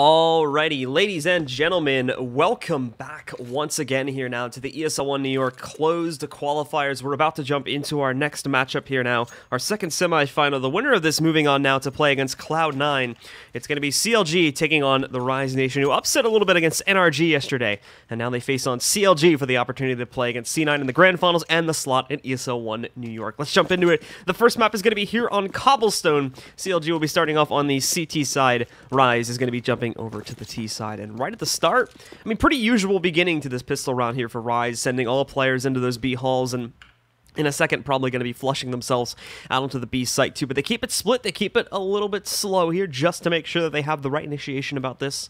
Alrighty, ladies and gentlemen, welcome back once again here now to the ESL One New York closed qualifiers. We're about to jump into our next matchup here now, our second semifinal. The winner of this moving on now to play against Cloud9. It's going to be CLG taking on the Rise Nation, who upset a little bit against NRG yesterday, and now they face on CLG for the opportunity to play against C9 in the grand finals and the slot at ESL One New York. Let's jump into it. The first map is going to be here on Cobblestone. CLG will be starting off on the CT side. Rise is going to be jumping over to the T side, and right at the start, I mean, pretty usual beginning to this pistol round here for Rise, sending all players into those B halls, and in a second probably going to be flushing themselves out onto the B site too, but they keep it split, they keep it a little bit slow here just to make sure that they have the right initiation about this.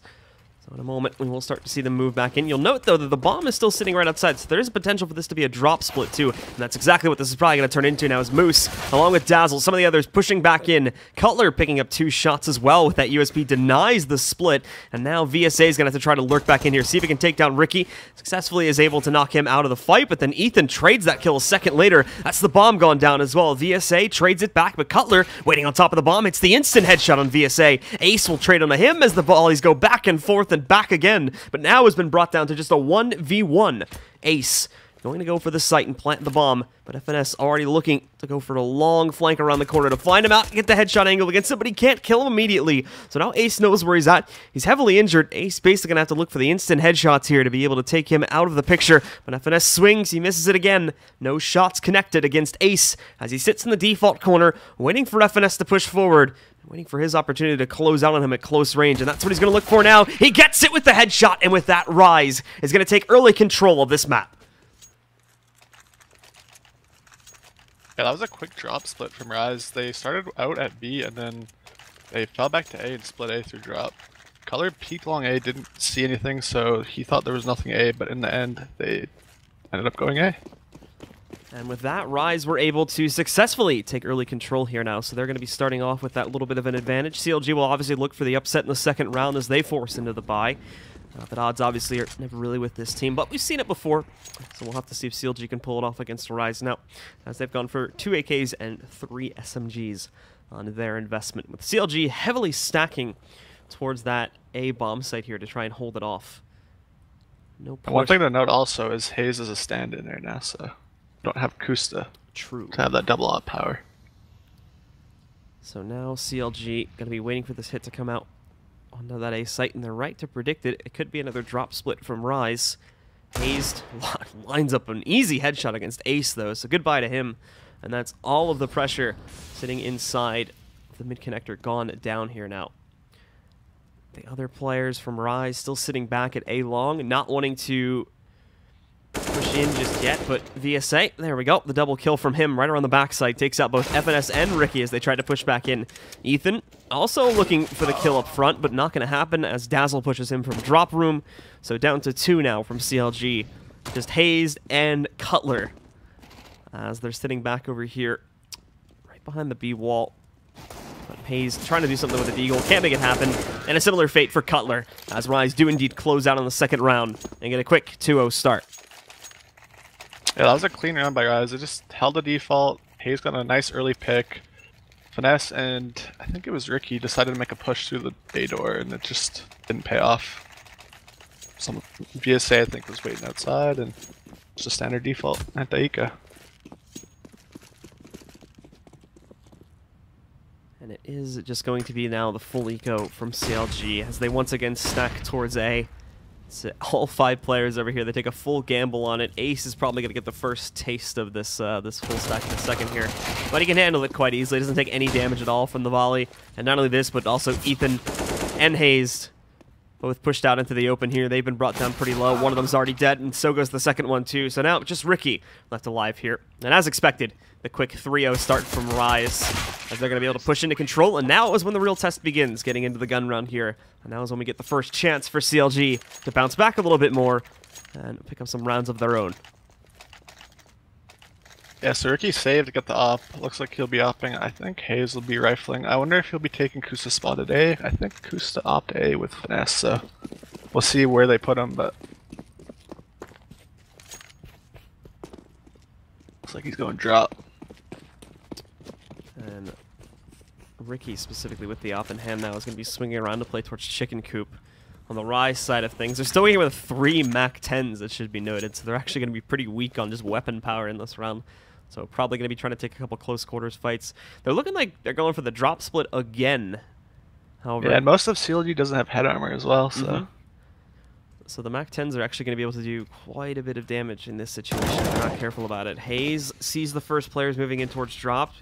So in a moment, we will start to see them move back in. You'll note, though, that the bomb is still sitting right outside, so there is a potential for this to be a drop split, too. And that's exactly what this is probably going to turn into now, is Moose, along with Dazzle, some of the others pushing back in. Cutler picking up 2 shots as well with that USP, denies the split. And now VSA is going to have to try to lurk back in here, see if he can take down Ricky. Successfully is able to knock him out of the fight, but then Ethan trades that kill a second later. That's the bomb gone down as well. VSA trades it back, but Cutler, waiting on top of the bomb, hits the instant headshot on VSA. Ace will trade onto him as the volleys go back and forth and back again. But now has been brought down to just a 1v1. Ace going to go for the site and plant the bomb, but FNS already looking to go for a long flank around the corner to find him out, get the headshot angle against him, but he can't kill him immediately. So now Ace knows where he's at. He's heavily injured. Ace basically going to have to look for the instant headshots here to be able to take him out of the picture, but FNS swings, he misses it again. No shots connected against Ace as he sits in the default corner, waiting for FNS to push forward. Waiting for his opportunity to close out on him at close range, and that's what he's going to look for now. He gets it with the headshot, and with that, Rise is going to take early control of this map. Yeah, that was a quick drop split from Rise. They started out at B, and then they fell back to A and split A through drop. Color peeked along A, didn't see anything, so he thought there was nothing A, but in the end, they ended up going A. And with that, Rise were able to successfully take early control here now, so they're going to be starting off with that little bit of an advantage. CLG will obviously look for the upset in the second round as they force into the bye. But odds obviously are never really with this team, but we've seen it before, so we'll have to see if CLG can pull it off against Rise now, as they've gone for 2 AKs and 3 SMGs on their investment, with CLG heavily stacking towards that A bomb site here to try and hold it off. No push. One thing to note also is Hayes is a stand-in there now, so don't have Kusta to have that double op power. So now CLG going to be waiting for this hit to come out onto that A site, and they're right to predict it. It could be another drop split from Rise. Hayes lines up an easy headshot against Ace, though, so goodbye to him. And that's all of the pressure sitting inside the mid-connector gone down here now. The other players from Rise still sitting back at A long, not wanting to push in just yet, but VSA, there we go. The double kill from him right around the backside takes out both FNS and Ricky as they try to push back in. Ethan also looking for the kill up front, but not going to happen as Dazzle pushes him from drop room. So down to 2 now from CLG. Just Hayes and Cutler as they're sitting back over here right behind the B wall. But Hayes trying to do something with the Deagle, can't make it happen. And a similar fate for Cutler as Rise do indeed close out on the second round and get a quick 2-0 start. Yeah, that was a clean round by Rise. They just held the default. Hayes got a nice early pick. Finesse and I think it was Ricky decided to make a push through the A door, and it just didn't pay off. Some VSA I think was waiting outside, and it's a standard default at Daika. And it is just going to be now the full eco from CLG as they once again stack towards A. So all 5 players over here, they take a full gamble on it. Ace is probably going to get the first taste of this this full stack in a second here. But he can handle it quite easily. He doesn't take any damage at all from the volley. And not only this, but also Ethan and Hayes both pushed out into the open here. They've been brought down pretty low. One of them's already dead, and so goes the second one too. So now just Ricky left alive here. And as expected, the quick 3-0 start from Rise as they're going to be able to push into control. And now is when the real test begins, getting into the gun round here. And now is when we get the first chance for CLG to bounce back a little bit more and pick up some rounds of their own. Yeah, so Ricky saved to get the op. Looks like he'll be opping. I think Hayes will be rifling. I wonder if he'll be taking Kusta spotted A. I think Kusta opt A with Finesse, so we'll see where they put him, but looks like he's going drop. And Ricky, specifically with the op in hand now, is going to be swinging around to play towards Chicken Coop. On the Rise side of things, they're still here with 3 MAC-10s, that should be noted, so they're actually going to be pretty weak on just weapon power in this round. So probably going to be trying to take a couple close quarters fights. They're looking like they're going for the drop split again. However, yeah, and most of CLG doesn't have head armor as well, so... So the MAC-10s are actually going to be able to do quite a bit of damage in this situation if they're not careful about it. Hayes sees the first players moving in towards drop.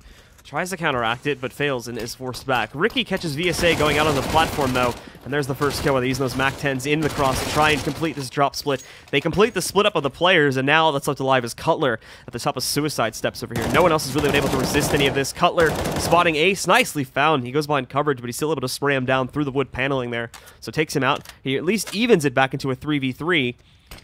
Tries to counteract it, but fails and is forced back. Ricky catches VSA going out on the platform, though, and there's the first kill where they're using those MAC-10s in the cross to try and complete this drop split. They complete the split up of the players, and now that's left alive is Cutler at the top of Suicide Steps over here. No one else has really been able to resist any of this. Cutler spotting Ace, nicely found. He goes behind coverage, but he's still able to spray him down through the wood paneling there. So takes him out. He at least evens it back into a 3v3.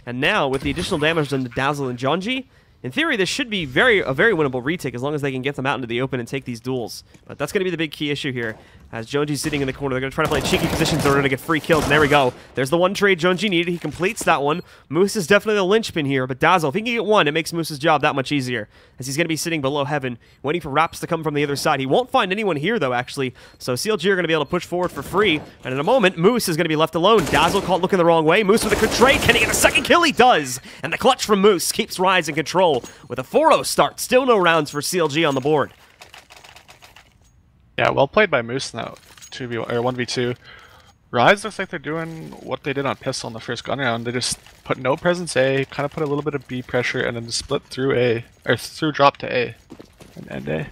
And now, with the additional damage done to Dazzle and Jonji, in theory, this should be a very winnable retake as long as they can get them out into the open and take these duels. But that's going to be the big key issue here. As Jonji's sitting in the corner, they're going to try to play cheeky positions in order to get free kills. And there we go. There's the one trade Jonji needed. He completes that one. Moose is definitely the linchpin here, but Dazzle, if he can get one, it makes Moose's job that much easier. As he's going to be sitting below Heaven, waiting for Raps to come from the other side. He won't find anyone here, though, actually. So CLG are going to be able to push forward for free. And in a moment, Moose is going to be left alone. Dazzle caught looking the wrong way. Moose with a good trade. Can he get a second kill? He does. And the clutch from Moose keeps Rise in control with a 4-0 start. Still no rounds for CLG on the board. Yeah, well played by Moose now. 1v2. Rise looks like they're doing what they did on Pistol in the first gun round. They just put no presence A, kind of put a little bit of B pressure, and then split through A, or through drop to A, and end A.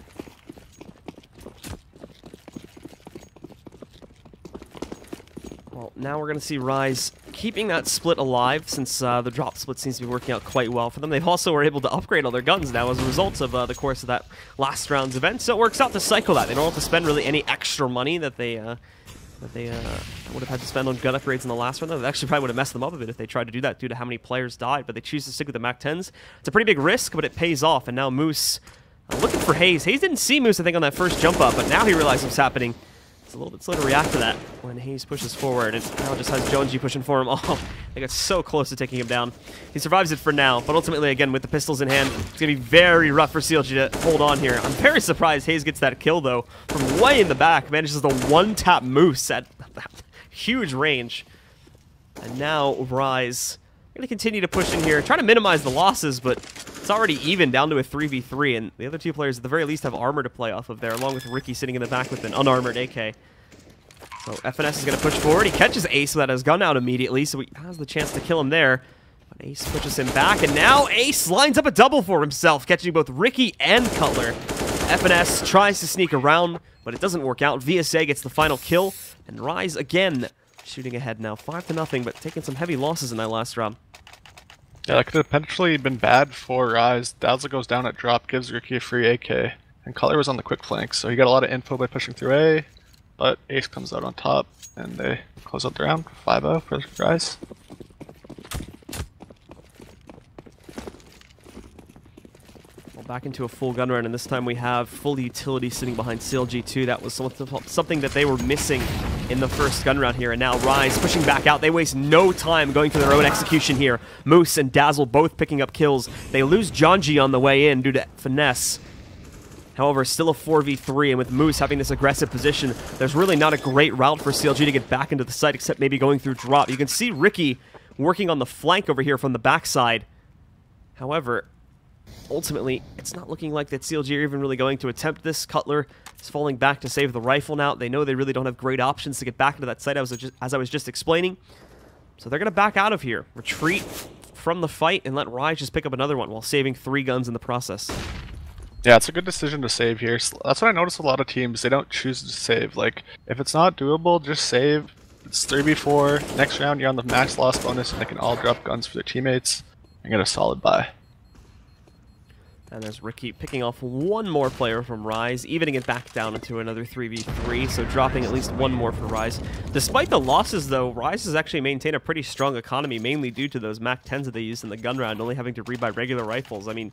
Well, now we're going to see Rise keeping that split alive since the drop split seems to be working out quite well for them. They've also were able to upgrade all their guns now as a result of the course of that last round's event, so it works out to cycle that. They don't have to spend really any extra money that they would have had to spend on gun upgrades in the last round. That actually probably would have messed them up a bit if they tried to do that due to how many players died, but they choose to stick with the MAC-10s. It's a pretty big risk, but it pays off, and now Moose looking for Hayes. Hayes didn't see Moose, I think, on that first jump up, but now he realizes what's happening. It's a little bit slow to react to that when Hayes pushes forward. It now just has Jonji pushing for him. Oh, they got so close to taking him down. He survives it for now, but ultimately, again, with the pistols in hand, it's going to be very rough for CLG to hold on here. I'm very surprised Hayes gets that kill, though, from way in the back. Manages the one-tap Moose at huge range. And now Rise going to continue to push in here, trying to minimize the losses, but it's already even down to a 3v3, and the other two players at the very least have armor to play off of there, along with Ricky sitting in the back with an unarmored AK. So FNS is going to push forward. He catches Ace without his gun out immediately, so he has the chance to kill him there. But Ace pushes him back, and now Ace lines up a double for himself, catching both Ricky and Cutler. FNS tries to sneak around, but it doesn't work out. VSA gets the final kill, and Rise again shooting ahead now, 5-0, but taking some heavy losses in that last round. Yeah, that could have potentially been bad for Rise. Dazzle goes down at drop, gives Ricky a free AK, and Cutler was on the quick flank, so he got a lot of info by pushing through A, but Ace comes out on top, and they close out the round, 5-0 for Rise. Back into a full gun run, and this time we have full utility sitting behind CLG2. That was something that they were missing in the first gun round here, and now Rise pushing back out. They waste no time going for their own execution here. Moose and Dazzle both picking up kills. They lose Jonji on the way in due to finesse. However, still a 4v3, and with Moose having this aggressive position, there's really not a great route for CLG to get back into the site except maybe going through drop. You can see Ricky working on the flank over here from the backside. However, ultimately, it's not looking like that CLG are even really going to attempt this. Cutler is falling back to save the rifle now. They know they really don't have great options to get back into that site, as I was just explaining. So they're going to back out of here, retreat from the fight, and let Rise just pick up another one while saving 3 guns in the process. Yeah, it's a good decision to save here. That's what I notice with a lot of teams. They don't choose to save. Like, if it's not doable, just save. It's 3v4. Next round, you're on the max loss bonus, and they can all drop guns for their teammates and get a solid buy. And there's Ricky picking off one more player from Rise, evening it back down into another 3v3, so dropping at least one more for Rise. Despite the losses, though, Rise has actually maintained a pretty strong economy, mainly due to those MAC-10s that they used in the gun round, only having to rebuy regular rifles. I mean,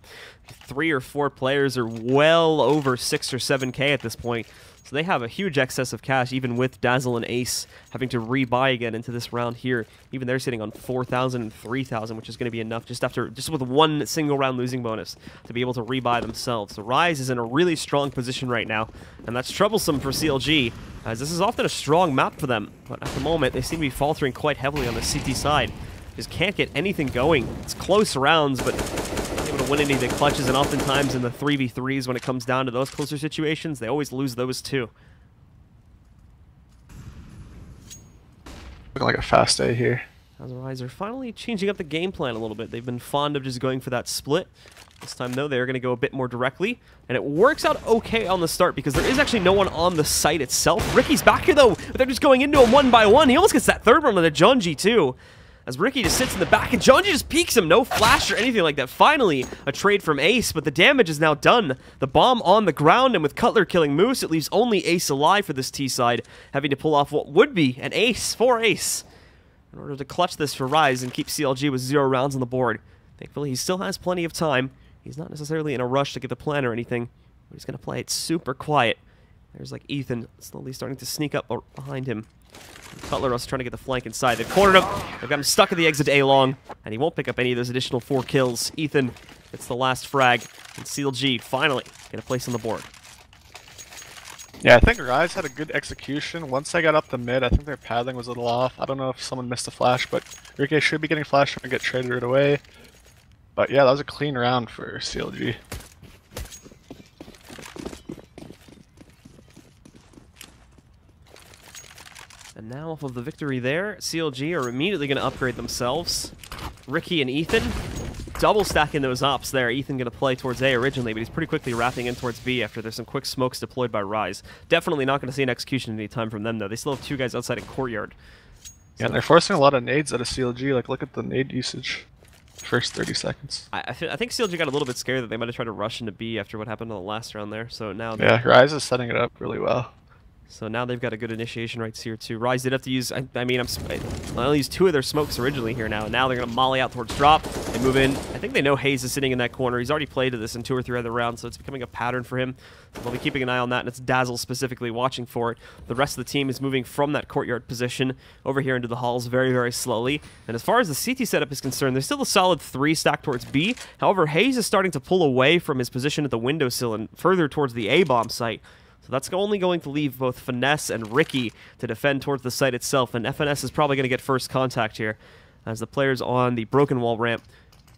3 or 4 players are well over 6 or 7k at this point, So they have a huge excess of cash, even with Dazzle and Ace having to rebuy again into this round here. Even they're sitting on 4,000 and 3,000, which is going to be enough just with one single round losing bonus to be able to rebuy themselves. So Rise is in a really strong position right now, and that's troublesome for CLG, as this is often a strong map for them. But at the moment, they seem to be faltering quite heavily on the CT side. Just can't get anything going. It's close rounds, but not able to win any of the clutches, and oftentimes in the 3v3s when it comes down to those closer situations, they always lose those too. Looking like a fast day here. As Rise are finally changing up the game plan a little bit. They've been fond of just going for that split. This time, though, they're going to go a bit more directly, and it works out okay on the start because there is actually no one on the site itself. Ricky's back here, though, but they're just going into him one by one. He almost gets that third one on the Junji, too, as Ricky just sits in the back, and Junji just peeks him. No flash or anything like that. Finally, a trade from Ace, but the damage is now done. The bomb on the ground, and with Cutler killing Moose, it leaves only Ace alive for this T side, having to pull off what would be an ace for Ace in order to clutch this for Rise and keep CLG with 0 rounds on the board. Thankfully, he still has plenty of time. He's not necessarily in a rush to get the plan or anything, but he's going to play it super quiet. There's like Ethan slowly starting to sneak up behind him. Cutler also trying to get the flank inside. They've cornered him. They've got him stuck at the exit A long, and he won't pick up any of those additional 4 kills. Ethan gets the last frag, and CLG finally get a place on the board. Yeah, I think Rise had a good execution. Once they got up the mid, I think their paddling was a little off. I don't know if someone missed a flash, but Ricky should be getting flashed and get traded right away. But yeah, that was a clean round for CLG. And now off of the victory there, CLG are immediately going to upgrade themselves. Ricky and Ethan double stacking those ops there. Ethan going to play towards A originally, but he's pretty quickly wrapping in towards B after there's some quick smokes deployed by Rise. Definitely not going to see an execution anytime from them, though. They still have 2 guys outside in courtyard. Yeah, and they're forcing a lot of nades out of CLG. Like, look at the nade usage. First 30 seconds. I think CLG got a little bit scared that they might have tried to rush into B after what happened in the last round there. So now, yeah, Rise is setting it up really well. So now they've got a good initiation right here too. Rise did have to use, I only used 2 of their smokes originally here now. And now they're going to molly out towards drop and move in. I think they know Hayes is sitting in that corner. He's already played to this in 2 or 3 other rounds, so it's becoming a pattern for him. So they'll be keeping an eye on that, and it's Dazzle specifically watching for it. The rest of the team is moving from that courtyard position over here into the halls very, very slowly. And as far as the CT setup is concerned, there's still a solid 3 stacked towards B. However, Hayes is starting to pull away from his position at the windowsill and further towards the A-bomb site. So that's only going to leave both Finesse and Ricky to defend towards the site itself, and FNS is probably going to get first contact here, as the players on the broken wall ramp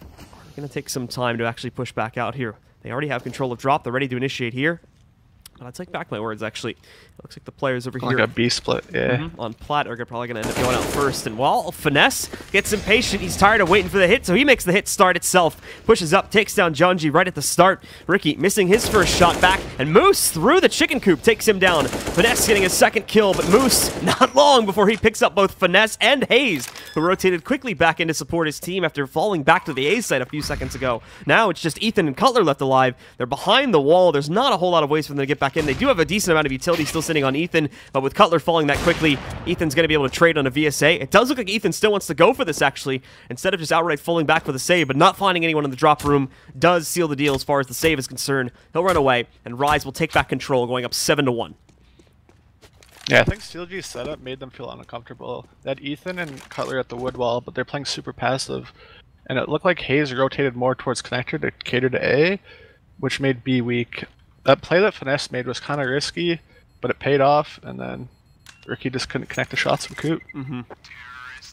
are going to take some time to actually push back out here. They already have control of drop. They're ready to initiate here. But I take back my words, actually. It looks like the players over here like a B split, yeah. On Plat are probably going to end up going out first. And while Finesse gets impatient, he's tired of waiting for the hit, so he makes the hit start itself. Pushes up, takes down Junji right at the start. Ricky missing his first shot back, and Moose through the chicken coop takes him down. Finesse getting his second kill, but Moose not long before he picks up both Finesse and Hayes, who rotated quickly back in to support his team after falling back to the A site a few seconds ago. Now it's just Ethan and Cutler left alive. They're behind the wall. There's not a whole lot of ways for them to get back in. They do have a decent amount of utility still sitting on Ethan, but with Cutler falling that quickly, Ethan's going to be able to trade on a VSA. It does look like Ethan still wants to go for this, actually, instead of just outright falling back for the save, but not finding anyone in the drop room does seal the deal as far as the save is concerned. He'll run away, and Rise will take back control, going up 7-1. Yeah, I think CLG's setup made them feel uncomfortable. They had Ethan and Cutler at the wood wall, but they're playing super passive, and it looked like Hayes rotated more towards connector to cater to A, which made B weak. That play that Finesse made was kind of risky, but it paid off, and then Ricky just couldn't connect the shots from Coop.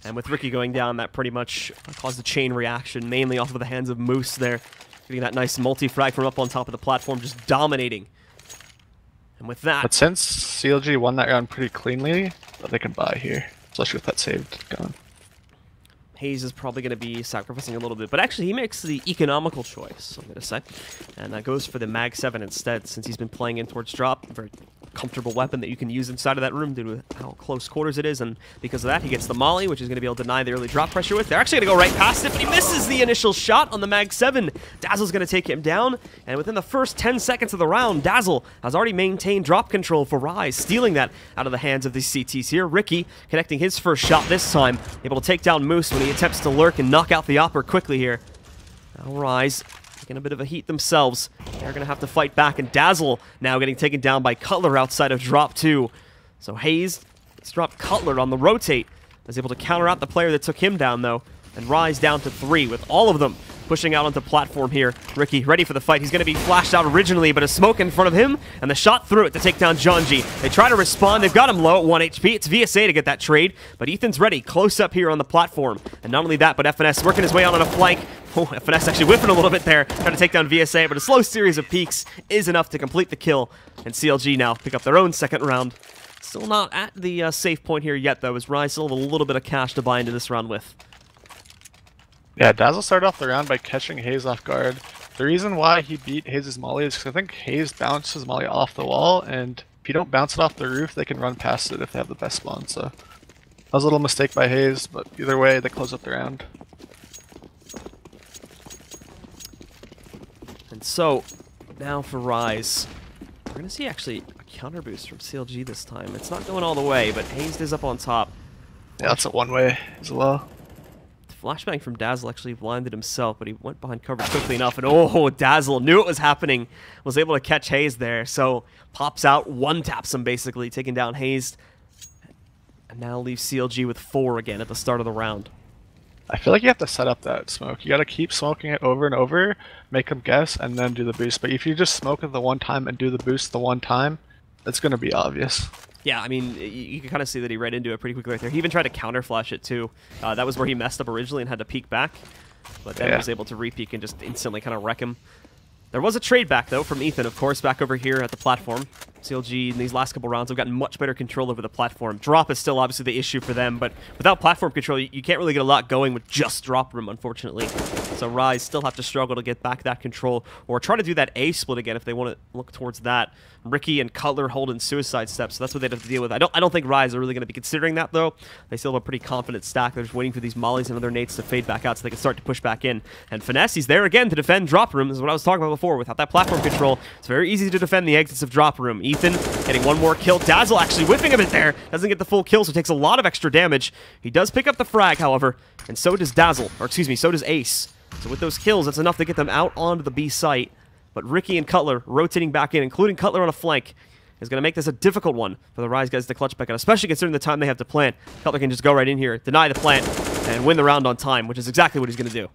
And with Ricky going down, that pretty much caused a chain reaction, mainly off of the hands of Moose there. Getting that nice multi-frag from up on top of the platform, just dominating. And with that... But since CLG won that round pretty cleanly, they can buy here, especially with that saved gun. Hayes is probably going to be sacrificing a little bit, but actually he makes the economical choice, I'm going to say. And that goes for the Mag 7 instead, since he's been playing in towards drop. Very comfortable weapon that you can use inside of that room due to how close quarters it is, and because of that, he gets the molly, which is going to be able to deny the early drop pressure with. They're actually going to go right past it, but he misses the initial shot on the Mag 7. Dazzle's going to take him down, and within the first 10 seconds of the round, Dazzle has already maintained drop control for Rise, stealing that out of the hands of these CTs here. Ricky connecting his first shot this time, able to take down Moose when he attempts to lurk and knock out the Opper quickly here. Now Rise taking a bit of a heat themselves. They're going to have to fight back, and Dazzle now getting taken down by Cutler outside of drop 2. So Hayes has dropped Cutler on the rotate. Was able to counter out the player that took him down, though, and rise down to 3 with all of them pushing out onto platform here. Ricky ready for the fight. He's going to be flashed out originally, but a smoke in front of him, and the shot through it to take down Jonji. They try to respond. They've got him low at 1 HP. It's VSA to get that trade, but Ethan's ready. Close up here on the platform. And not only that, but FNS working his way out on a flank. Oh, FNS actually whiffing a little bit there, trying to take down VSA, but a slow series of peeks is enough to complete the kill. And CLG now pick up their own second round. Still not at the safe point here yet, though, as Rise still have a little bit of cash to buy into this round with. Yeah, Dazzle started off the round by catching Hayes off guard. The reason why he beat Hayes' molly is because I think Hayes bounces molly off the wall, and if you don't bounce it off the roof, they can run past it if they have the best spawn. So that was a little mistake by Hayes, but either way, they close up the round. And so, now for Rise. We're going to see actually a counter boost from CLG this time. It's not going all the way, but Hayes is up on top. Yeah, that's a one-way as well. Flashbang from Dazzle actually blinded himself, but he went behind coverage quickly enough, and oh, Dazzle knew it was happening, was able to catch Hayes there, so pops out, one-taps him basically, taking down Hayes, and now leaves CLG with 4 again at the start of the round. I feel like you have to set up that smoke. You gotta keep smoking it over and over, make them guess, and then do the boost. But if you just smoke it the one time and do the boost the one time, it's gonna be obvious. Yeah, I mean, you can kind of see that he read into it pretty quickly right there. He even tried to counter flash it too. That was where he messed up originally and had to peek back, but then was able to re-peek and just instantly kind of wreck him. There was a trade back, though, from Ethan, of course, back over here at the platform. CLG in these last couple rounds have gotten much better control over the platform. Drop is still obviously the issue for them, but without platform control, you can't really get a lot going with just drop room, unfortunately. So Rise still have to struggle to get back that control, or try to do that A split again if they want to look towards that. Ricky and Cutler holding suicide steps, so that's what they'd have to deal with. I don't think Rise are really going to be considering that, though. They still have a pretty confident stack. They're just waiting for these mollies and other nades to fade back out so they can start to push back in. And Finesse, he's there again to defend drop room. This is what I was talking about before. Without that platform control, it's very easy to defend the exits of drop room. Ethan getting one more kill. Dazzle actually whiffing a bit there. Doesn't get the full kill, so takes a lot of extra damage. He does pick up the frag, however, and so does Dazzle, or excuse me, so does Ace. So with those kills, that's enough to get them out onto the B site. But Ricky and Cutler rotating back in, including Cutler on a flank, is going to make this a difficult one for the Rise guys to clutch back, and especially considering the time they have to plant. Cutler can just go right in here, deny the plant, and win the round on time, which is exactly what he's going to do.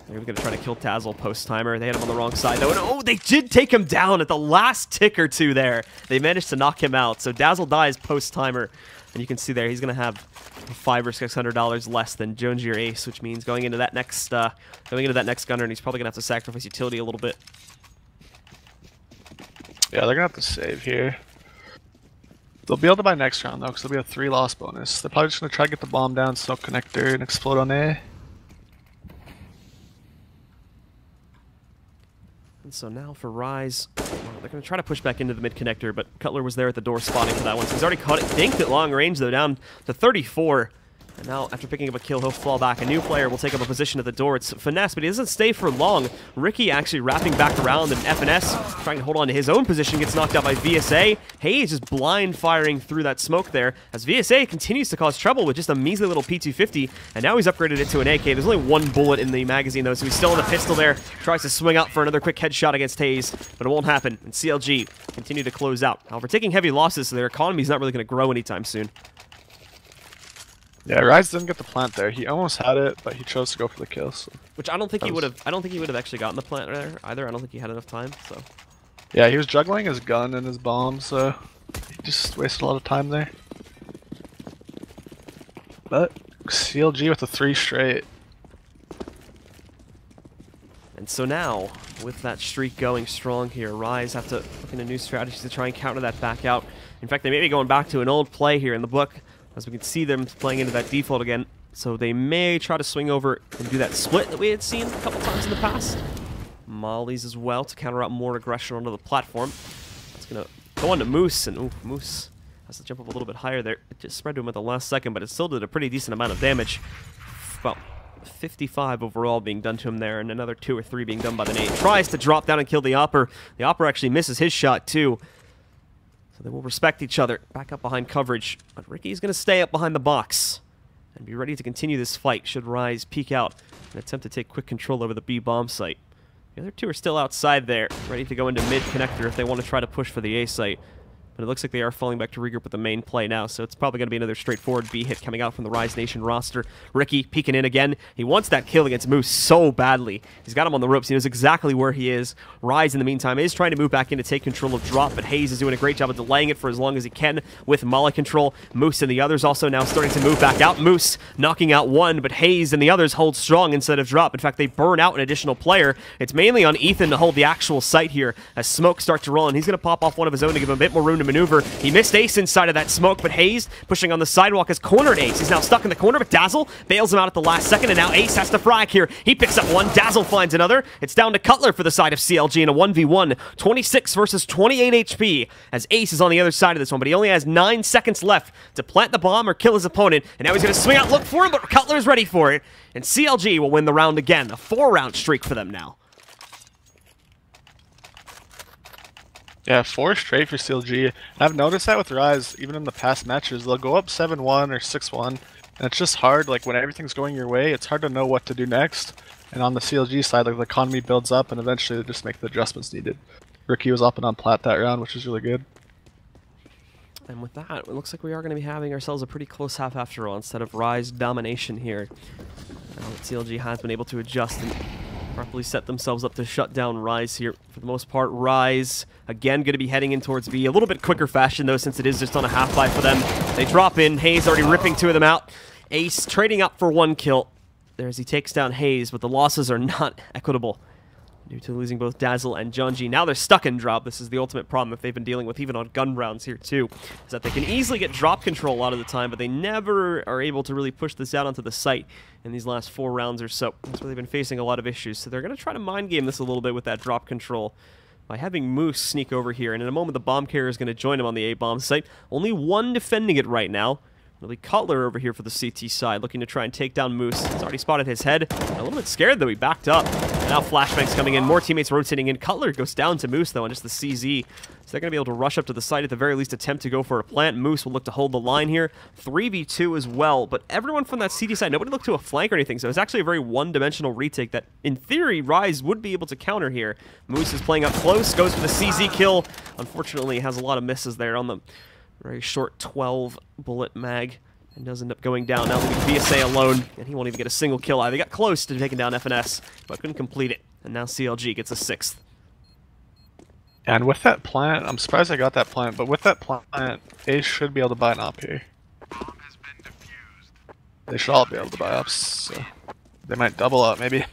They're going to try to kill Dazzle post-timer. They had him on the wrong side, though. And oh, they did take him down at the last tick or two there. They managed to knock him out. So Dazzle dies post-timer. And you can see there, he's going to have $500 or $600 less than Jonji or Ace, which means going into that next gunner, and he's probably going to have to sacrifice utility a little bit. Yeah, they're going to have to save here. They'll be able to buy next round, though, because there'll be a 3 loss bonus. They're probably just going to try to get the bomb down, smoke connector, and explode on A. And so now for Rise, they're going to try to push back into the mid-connector, but Cutler was there at the door spotting for that one. So he's already caught it, dinked at long range, though, down to 34. And now, after picking up a kill, he'll fall back. A new player will take up a position at the door. It's Finesse, but he doesn't stay for long. Ricky actually wrapping back around, and FNS trying to hold on to his own position, gets knocked out by VSA. Hayes just blind firing through that smoke there, as VSA continues to cause trouble with just a measly little P250, and now he's upgraded it to an AK. There's only one bullet in the magazine, though, so he's still in the pistol there. Tries to swing out for another quick headshot against Hayes, but it won't happen. And CLG continue to close out. However, taking heavy losses, so their economy's not really going to grow anytime soon. Yeah, Rise didn't get the plant there. He almost had it, but he chose to go for the kill. So. Which I don't think he would have. I don't think he would have actually gotten the plant there either. I don't think he had enough time. So. Yeah, he was juggling his gun and his bomb, so he just wasted a lot of time there. But CLG with a 3 straight. And so now, with that streak going strong here, Rise have to look into new strategies to try and counter that back out. In fact, they may be going back to an old play here in the book, as we can see them playing into that default again. So they may try to swing over and do that split that we had seen a couple times in the past. Mollies as well to counter out more aggression onto the platform. It's going to go on to Moose, and ooh, Moose has to jump up a little bit higher there. It just spread to him at the last second, but it still did a pretty decent amount of damage. About 55 overall being done to him there, and another 2 or 3 being done by the nade. Tries to drop down and kill the Opper. The Opper actually misses his shot too. So they will respect each other. Back up behind coverage. But Ricky's going to stay up behind the box. and be ready to continue this fight should Rise peek out and attempt to take quick control over the B bomb site. The other two are still outside there, ready to go into mid connector if they want to try to push for the A site. But it looks like they are falling back to regroup with the main play now, so it's probably going to be another straightforward B hit coming out from the Rise Nation roster. Ricky peeking in again. He wants that kill against Moose so badly. He's got him on the ropes. He knows exactly where he is. Rise, in the meantime, is trying to move back in to take control of drop, but Hayes is doing a great job of delaying it for as long as he can with Molly control. Moose and the others also now starting to move back out. Moose knocking out one, but Hayes and the others hold strong instead of drop. In fact, they burn out an additional player. It's mainly on Ethan to hold the actual site here as smoke starts to roll, and he's going to pop off one of his own to give him a bit more room to maneuver. He missed Ace inside of that smoke, but Hayes pushing on the sidewalk has cornered Ace. He's now stuck in the corner, but Dazzle bails him out at the last second, and now Ace has to frag here. He picks up one, Dazzle finds another. It's down to Cutler for the side of CLG in a 1v1, 26 versus 28 HP, as Ace is on the other side of this one, but he only has 9 seconds left to plant the bomb or kill his opponent, and now he's going to swing out, look for him, but Cutler's ready for it, and CLG will win the round again. A 4-round streak for them now. Yeah, 4 straight for CLG. And I've noticed that with Rise, even in the past matches, they'll go up 7-1 or 6-1, and it's just hard, like when everything's going your way, it's hard to know what to do next. And on the CLG side, like the economy builds up and eventually they just make the adjustments needed. Ricky was up and on plat that round, which is really good. And with that, it looks like we are going to be having ourselves a pretty close half after all, instead of Rise domination here. Now that CLG has been able to adjust and properly set themselves up to shut down Rise here. For the most part, Rise, again, going to be heading in towards B. A little bit quicker fashion, though, since it is just on a half-buy for them. They drop in. Hayes already ripping 2 of them out. Ace trading up for 1 kill there as he takes down Hayes, but the losses are not equitable due to losing both Dazzle and Junji. Now they're stuck in drop. This is the ultimate problem that they've been dealing with even on gun rounds here too, is that they can easily get drop control a lot of the time, but they never are able to really push this out onto the site in these last 4 rounds or so. That's where they've been facing a lot of issues. So they're going to try to mind game this a little bit with that drop control by having Moose sneak over here, and in a moment the bomb carrier is going to join him on the A-bomb site. Only one defending it right now. It'll be Cutler over here for the CT side, looking to try and take down Moose. He's already spotted his head. A little bit scared, though. He backed up. And now flashbangs coming in. More teammates rotating in. Cutler goes down to Moose, though, on just the CZ. So they're going to be able to rush up to the site, at the very least attempt to go for a plant. Moose will look to hold the line here. 3v2 as well. But everyone from that CT side, nobody looked to a flank or anything. So it's actually a very one-dimensional retake that, in theory, Rise would be able to counter here. Moose is playing up close. Goes for the CZ kill. Unfortunately, has a lot of misses there on the very short 12-bullet mag. And does end up going down. Now leaving VSA alone, and he won't even get a single kill either. They got close to taking down FNS, but couldn't complete it. And now CLG gets a 6th. And with that plant, I'm surprised I got that plant, but with that plant, Ace should be able to buy an op here. They should all be able to buy ops, so they might double up maybe.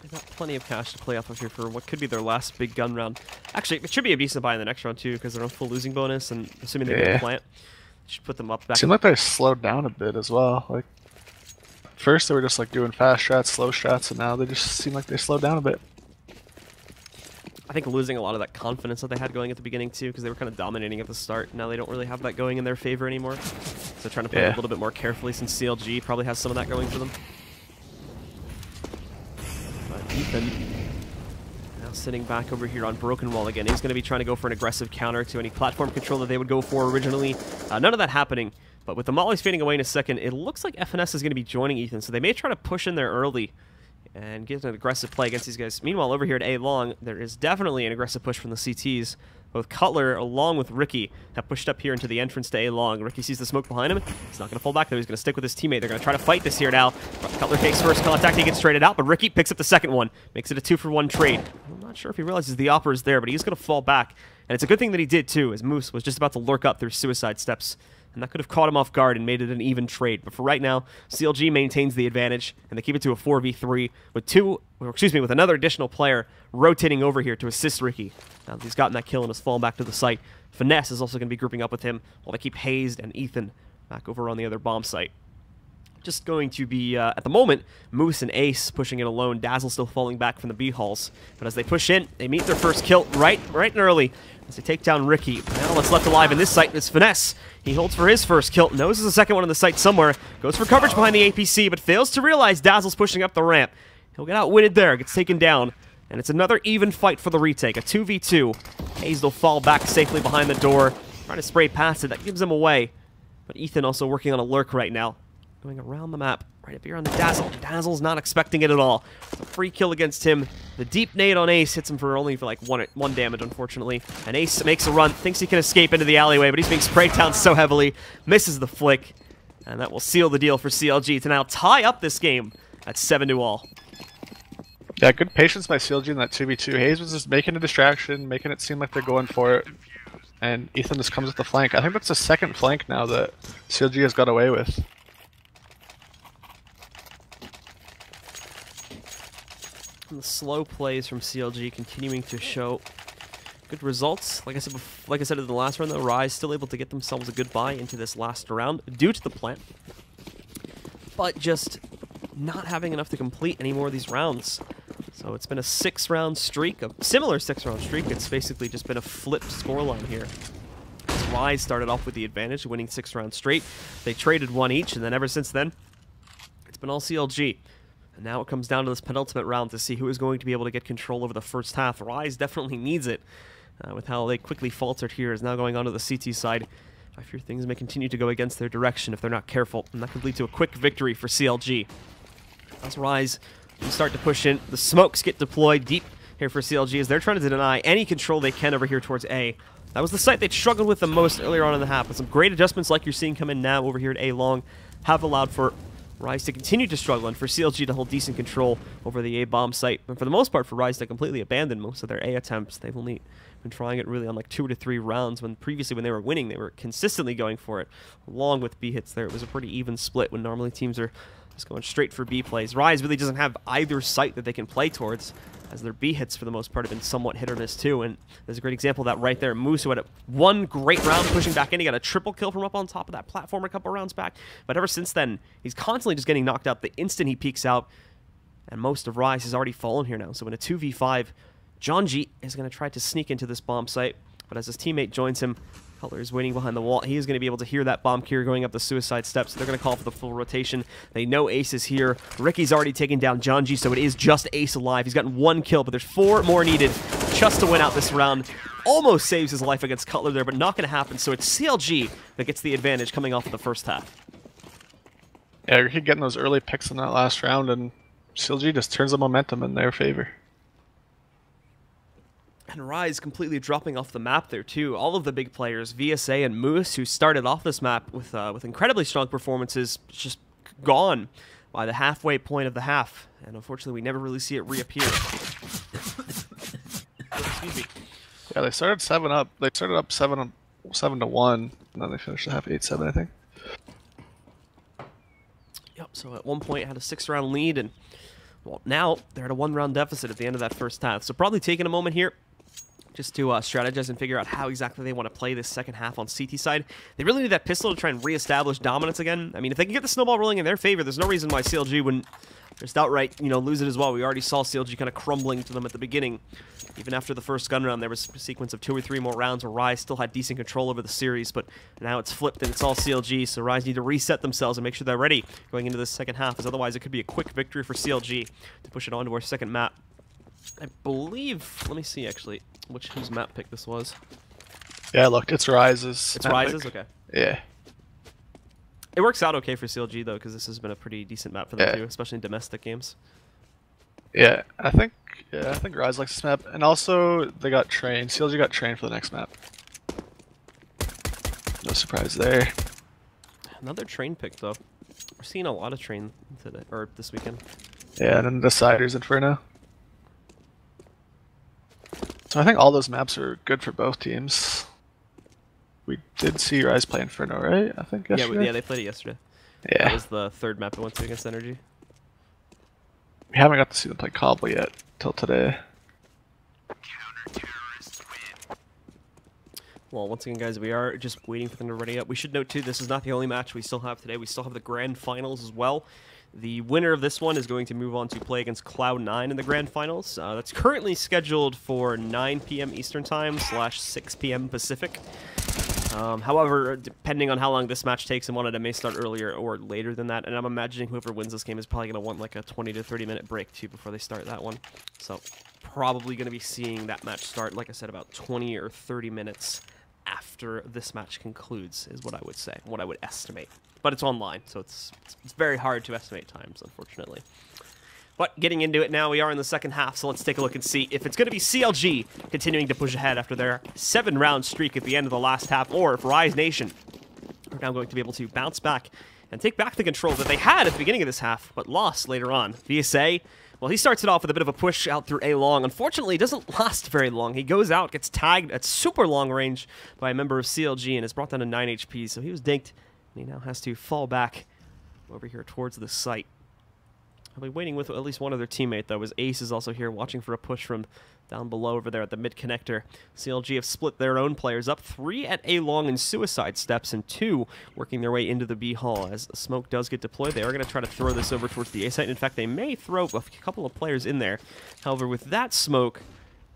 They've got plenty of cash to play off of here for what could be their last big gun round. Actually, it should be a decent buy in the next round too, because they're on full losing bonus, and assuming they get the plant, should put them up back. Seemed like they slowed down a bit as well. Like first they were just like doing fast strats, slow strats, and now they just seem like they slowed down a bit. I think losing a lot of that confidence that they had going at the beginning too, because they were kind of dominating at the start. Now they don't really have that going in their favor anymore. So trying to play a little bit more carefully, since CLG probably has some of that going for them. But Ethan now sitting back over here on Broken Wall again. He's going to be trying to go for an aggressive counter to any platform control that they would go for originally. None of that happening. But with the mollies fading away in a second, it looks like FNS is going to be joining Ethan. So they may try to push in there early and get an aggressive play against these guys. Meanwhile, over here at A-Long, there is definitely an aggressive push from the CTs. Both Cutler, along with Ricky, have pushed up here into the entrance to A-Long. Ricky sees the smoke behind him. He's not going to fall back, though. He's going to stick with his teammate. They're going to try to fight this here now. Cutler takes first contact. He gets traded out, but Ricky picks up the second one. Makes it a 2-for-1 trade. I'm not sure if he realizes the opera is there, but he's going to fall back. And it's a good thing that he did, too, as Moose was just about to lurk up through suicide steps. And that could have caught him off guard and made it an even trade. But for right now, CLG maintains the advantage, and they keep it to a 4v3 with another additional player rotating over here to assist Ricky. Now that he's gotten that kill and has fallen back to the site, Finesse is also going to be grouping up with him while they keep Hazed and Ethan back over on the other bomb site. Just going to be, at the moment, Moose and Ace pushing it alone. Dazzle still falling back from the B-halls. But as they push in, they meet their first kill right and early as they take down Ricky. Now what's left alive in this site is Finesse. He holds for his first kill, knows there's a second one on the site somewhere, goes for coverage behind the APC, but fails to realize Dazzle's pushing up the ramp. He'll get outwitted there, gets taken down, and it's another even fight for the retake, a 2v2. Hayes will fall back safely behind the door, trying to spray past it. That gives him away. But Ethan also working on a lurk right now. Going around the map, right up here on the Dazzle. Dazzle's not expecting it at all. A free kill against him. The deep nade on Ace hits him for only like one damage, unfortunately. And Ace makes a run, thinks he can escape into the alleyway, but he's being sprayed down so heavily. Misses the flick. And that will seal the deal for CLG to now tie up this game at 7-all. Yeah, good patience by CLG in that 2v2. Hayes was just making a distraction, making it seem like they're going for it. And Ethan just comes with the flank. I think that's the second flank now that CLG has got away with. And the slow plays from CLG continuing to show good results. Like I said in the last round, though, Rise still able to get themselves a good buy into this last round due to the plant. But just not having enough to complete any more of these rounds. So it's been a 6-round streak, a similar 6-round streak. It's basically just been a flipped scoreline here. Rise started off with the advantage, winning 6 rounds straight. They traded 1 each, and then ever since then, it's been all CLG. And now it comes down to this penultimate round to see who is going to be able to get control over the first half. Rise definitely needs it, with how they quickly faltered here. Is now going on to the CT side. I fear things may continue to go against their direction if they're not careful, and that could lead to a quick victory for CLG. As Rise start to push in, the smokes get deployed deep here for CLG as they're trying to deny any control they can over here towards A. That was the site they struggled with the most earlier on in the half, but some great adjustments like you're seeing come in now over here at A long have allowed for Rise to continue to struggle and for CLG to hold decent control over the A bomb site. And for the most part, for Rise to completely abandon most of their A attempts. They've only been trying it really on like 2 to 3 rounds, when previously when they were winning, they were consistently going for it. Along with B hits there, it was a pretty even split when normally teams are just going straight for B plays. Rise really doesn't have either site that they can play towards, as their B hits for the most part have been somewhat hit or miss too. And there's a great example of that right there. Moose, who had one great round pushing back in, he got a triple kill from up on top of that platform a couple rounds back. But ever since then, he's constantly just getting knocked out the instant he peeks out. And most of Rise has already fallen here now. So in a 2v5, John G is going to try to sneak into this bomb site. But as his teammate joins him, Cutler is waiting behind the wall. He is going to be able to hear that bomb carrier going up the suicide steps. So they're going to call for the full rotation. They know Ace is here. Ricky's already taken down John G, so it is just Ace alive. He's gotten 1 kill, but there's 4 more needed just to win out this round. Almost saves his life against Cutler there, but not going to happen. So it's CLG that gets the advantage coming off of the first half. Yeah, Ricky getting those early picks in that last round, and CLG just turns the momentum in their favor. And Rise completely dropping off the map there too. All of the big players, VSA and Moose, who started off this map with incredibly strong performances, just gone by the halfway point of the half. And unfortunately, we never really see it reappear. Excuse me. Yeah, they started 7 up. They started up 7-1, and then they finished the half 8-7, I think. Yep. So at one point had a 6-round lead, and well, now they're at a 1-round deficit at the end of that first half. So probably taking a moment here just to strategize and figure out how exactly they want to play this second half on CT side. They really need that pistol to try and reestablish dominance again. I mean, if they can get the snowball rolling in their favor, there's no reason why CLG wouldn't just outright, lose it as well. We already saw CLG kind of crumbling to them at the beginning. Even after the first gun round, there was a sequence of 2 or 3 more rounds where Rise still had decent control over the series, but now it's flipped and it's all CLG, so Rise need to reset themselves and make sure they're ready going into this second half, as otherwise it could be a quick victory for CLG to push it on to our second map. I believe, let me see actually, whose map pick this was. Yeah, look, it's Rise's. It's Rise's? Okay. Yeah. It works out okay for CLG though, because this has been a pretty decent map for them too, especially in domestic games. Yeah, I think Rise likes this map, and also they got trained. CLG got trained for the next map. No surprise there. Another train pick though. We're seeing a lot of train today or this weekend. Yeah, and then the Deciders Inferno. So I think all those maps are good for both teams. We did see Rise play Inferno, right? I think yesterday. Yeah, they played it yesterday. Yeah. That was the 3rd map it went to against Energy. We haven't got to see them play Cbble yet till today. Well, once again, guys, we are just waiting for them to ready up. We should note, too, this is not the only match we still have today. We still have the Grand Finals as well. The winner of this one is going to move on to play against Cloud9 in the Grand Finals. That's currently scheduled for 9 p.m. Eastern Time / 6 p.m. Pacific. However, depending on how long this match takes, and one of them may start earlier or later than that. And I'm imagining whoever wins this game is probably going to want like a 20 to 30 minute break too before they start that one. So probably going to be seeing that match start, like I said, about 20 or 30 minutes after this match concludes, is what I would say, what I would estimate. But it's online, so it's very hard to estimate times, unfortunately. But getting into it now, we are in the second half, so let's take a look and see if it's going to be CLG continuing to push ahead after their 7-round streak at the end of the last half, or if Rise Nation are now going to be able to bounce back and take back the control that they had at the beginning of this half, but lost later on. VSA, well, he starts it off with a bit of a push out through A long. Unfortunately, it doesn't last very long. He goes out, gets tagged at super long range by a member of CLG, and is brought down to 9 HP, so he was dinked, and he now has to fall back over here towards the site. I'll be waiting with at least one other teammate, though, as Ace is also here watching for a push from down below over there at the mid-connector. CLG have split their own players up, 3 at A-long and suicide steps, and 2 working their way into the B-hall. As the smoke does get deployed, they are going to try to throw this over towards the A site. In fact, they may throw a couple of players in there. However, with that smoke,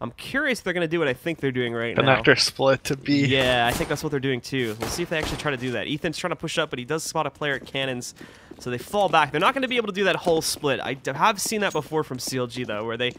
I'm curious if they're going to do what I think they're doing right now. Connector split to B. Yeah, I think that's what they're doing too. We'll see if they actually try to do that. Ethan's trying to push up, but he does spot a player at cannons, so they fall back. They're not going to be able to do that whole split. I have seen that before from CLG, though, where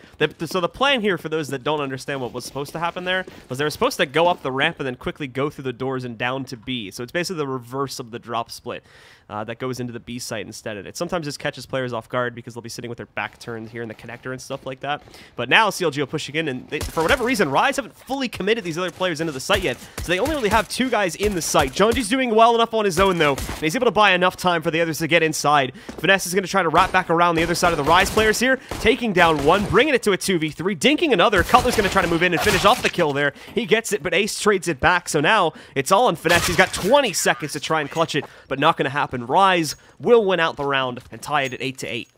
so the plan here, for those that don't understand what was supposed to happen there, was they were supposed to go up the ramp and then quickly go through the doors and down to B. So it's basically the reverse of the drop split that goes into the B site instead of it. Sometimes this catches players off guard because they'll be sitting with their back turned here in the connector and stuff like that. But now CLG are pushing in, and for whatever reason, Rise haven't fully committed these other players into the site yet, so they only really have 2 guys in the site. Jonji's doing well enough on his own, though, and he's able to buy enough time for the others to get inside. Finesse is going to try to wrap back around the other side of the Rise players here, taking down one, bringing it to a 2v3, dinking another. Cutler's going to try to move in and finish off the kill there. He gets it, but Ace trades it back, so now it's all on Finesse. He's got 20 seconds to try and clutch it, but not going to happen. Rise will win out the round and tie it at 8-8.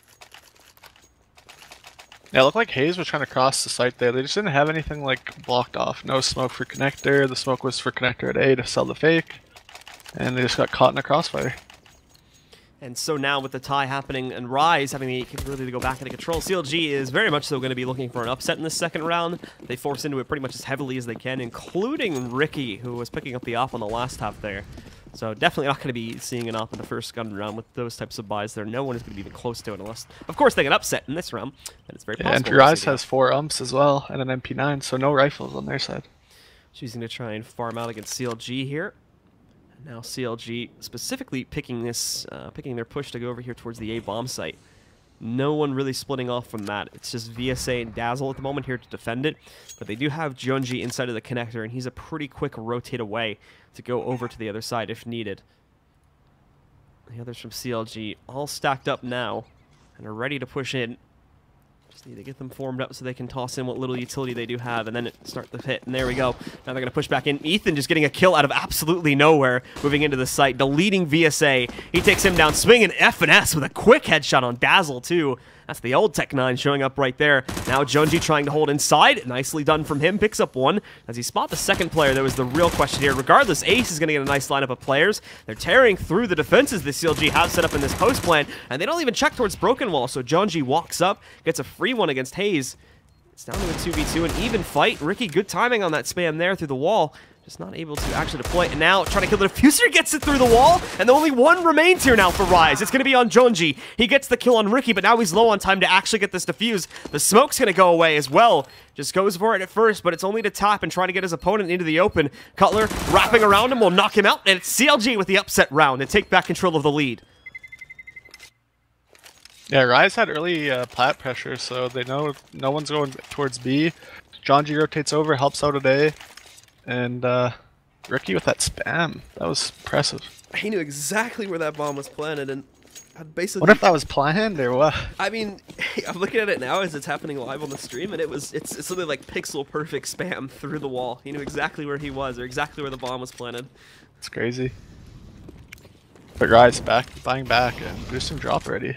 Yeah, it looked like Hayes was trying to cross the site there. They just didn't have anything like blocked off. No smoke for connector. The smoke was for connector at A to sell the fake. And they just got caught in a crossfire. And so now with the tie happening and Rise having the capability to go back into control, CLG is very much so going to be looking for an upset in the second round. They force into it pretty much as heavily as they can, including Ricky, who was picking up the op on the last half there. So definitely not going to be seeing an op in the first gun round with those types of buys there. No one is going to be even close to it unless, of course, they get upset in this round. And it's very possible. And Rise has 4 umps as well and an MP9, so no rifles on their side. Choosing to try and farm out against CLG here. And now CLG specifically picking their push to go over here towards the A bomb site. No one really splitting off from that. It's just VSA and Dazzle at the moment here to defend it. But they do have Junji inside of the connector, and he's a pretty quick rotate away to go over to the other side if needed. The others from CLG all stacked up now and are ready to push in. Just need to get them formed up so they can toss in what little utility they do have and then start the hit. And there we go. Now they're going to push back in. Ethan just getting a kill out of absolutely nowhere, moving into the site, deleting VSA. He takes him down, swinging F&S with a quick headshot on Dazzle, too. That's the old Tech 9 showing up right there. Now Junji trying to hold inside. Nicely done from him. Picks up one. As he spot the second player, that was the real question here. Regardless, Ace is going to get a nice lineup of players. They're tearing through the defenses the CLG have set up in this post plan, and they don't even check towards Broken Wall. So Junji walks up, gets a free one against Hayes. It's down to a 2v2, an even fight. Ricky, good timing on that spam there through the wall. Just not able to actually deploy it. And now trying to kill the diffuser, gets it through the wall, and only one remains here now for Rise. It's going to be on Jonji. He gets the kill on Ricky, but now he's low on time to actually get this defuse. The smoke's going to go away as well. Just goes for it at first, but it's only to tap and try to get his opponent into the open. Cutler wrapping around him will knock him out, and it's CLG with the upset round and take back control of the lead. Yeah, Rise had early plat pressure, so they know no one's going towards B. Jonji rotates over, helps out at A. And Ricky with that spam. That was impressive. He knew exactly where that bomb was planted, and I'd basically... What if that was planned, or what? I mean, I'm looking at it now as it's happening live on the stream, and it's something like pixel-perfect spam through the wall. He knew exactly where he was, or exactly where the bomb was planted. It's crazy. But Rise buying back, and boosting drop already.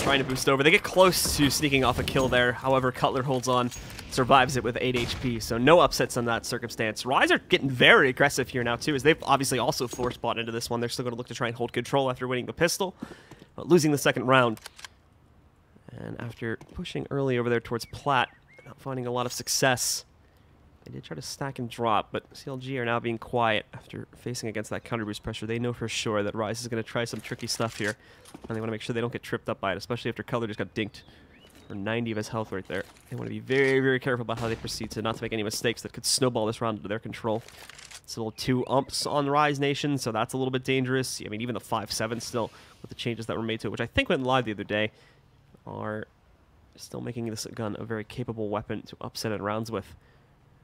Trying to boost over. They get close to sneaking off a kill there. However, Cutler holds on, survives it with 8 HP, so no upsets in that circumstance. Rise are getting very aggressive here now, too, as they've obviously also force bought into this one. They're still going to look to try and hold control after winning the pistol, but losing the second round. And after pushing early over there towards Plat, not finding a lot of success, they did try to stack and drop, but CLG are now being quiet after facing against that counter boost pressure. They know for sure that Rise is going to try some tricky stuff here, and they want to make sure they don't get tripped up by it, especially after Cutler just got dinked for 90 of his health right there. They want to be very, very careful about how they proceed to not to make any mistakes that could snowball this round into their control. It's a little 2 umps on Rise Nation, so that's a little bit dangerous. I mean, even the 5-7 still, with the changes that were made to it, which I think went live the other day, are still making this gun a very capable weapon to upset in rounds with.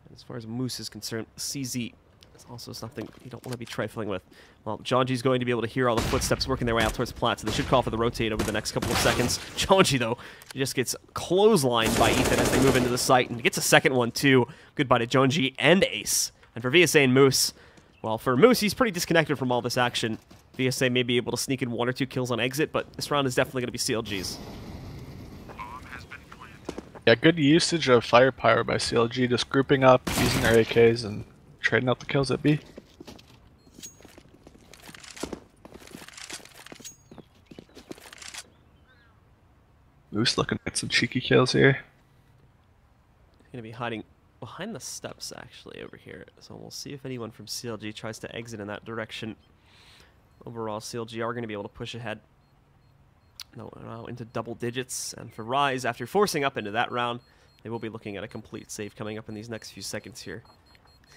And as far as Moose is concerned, CZ is also something you don't want to be trifling with. Well, Jonji's going to be able to hear all the footsteps working their way out towards Plat, so they should call for the rotate over the next couple of seconds. Jonji, though, he just gets clotheslined by Ethan as they move into the site, and gets a second one, too. Goodbye to Jonji and Ace. And for VSA and Moose, well, for Moose, he's pretty disconnected from all this action. VSA may be able to sneak in 1 or 2 kills on exit, but this round is definitely going to be CLG's. Yeah, good usage of firepower by CLG, just grouping up, using their AKs, and trading out the kills at B. Moose looking at some cheeky kills here. He's going to be hiding behind the steps, actually, over here. So we'll see if anyone from CLG tries to exit in that direction. Overall, CLG are going to be able to push ahead now into double digits. And for Rise, after forcing up into that round, they will be looking at a complete save coming up in these next few seconds here.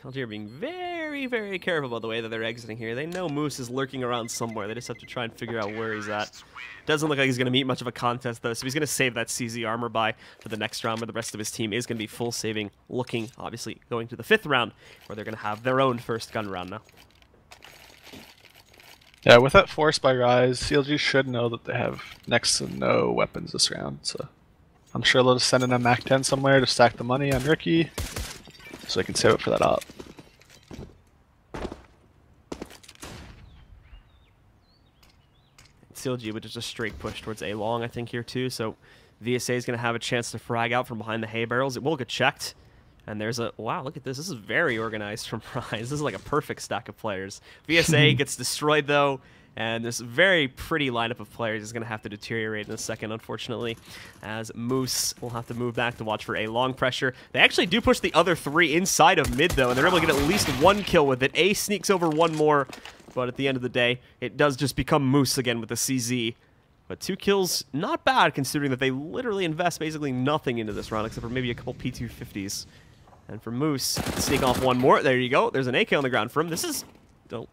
CLG are being very, very careful about the way that they're exiting here. They know Moose is lurking around somewhere. They just have to try and figure out where he's at. Doesn't look like he's going to meet much of a contest, though, so he's going to save that CZ armor buy for the next round, where the rest of his team is going to be full saving, looking, obviously, going to the 5th round, where they're going to have their own first gun round now. Yeah, with that force by Rise, CLG should know that they have next to no weapons this round, so I'm sure they'll just send in a MAC-10 somewhere to stack the money on Ricky, so they can save it for that op. CLG with just a straight push towards A long, I think, here too. So VSA is going to have a chance to frag out from behind the hay barrels. It will get checked. And there's a... Wow, look at this. This is very organized from Rise. This is like a perfect stack of players. VSA gets destroyed, though. And this very pretty lineup of players is going to have to deteriorate in a second, unfortunately, as Moose will have to move back to watch for a long pressure. They actually do push the other 3 inside of mid, though, and they're able to get at least 1 kill with it. A sneaks over 1 more, but at the end of the day, it does just become Moose again with the CZ. But 2 kills, not bad, considering that they literally invest basically nothing into this round, except for maybe a couple P250s. And for Moose, sneak off 1 more. There you go. There's an AK on the ground for him. This is... Don't...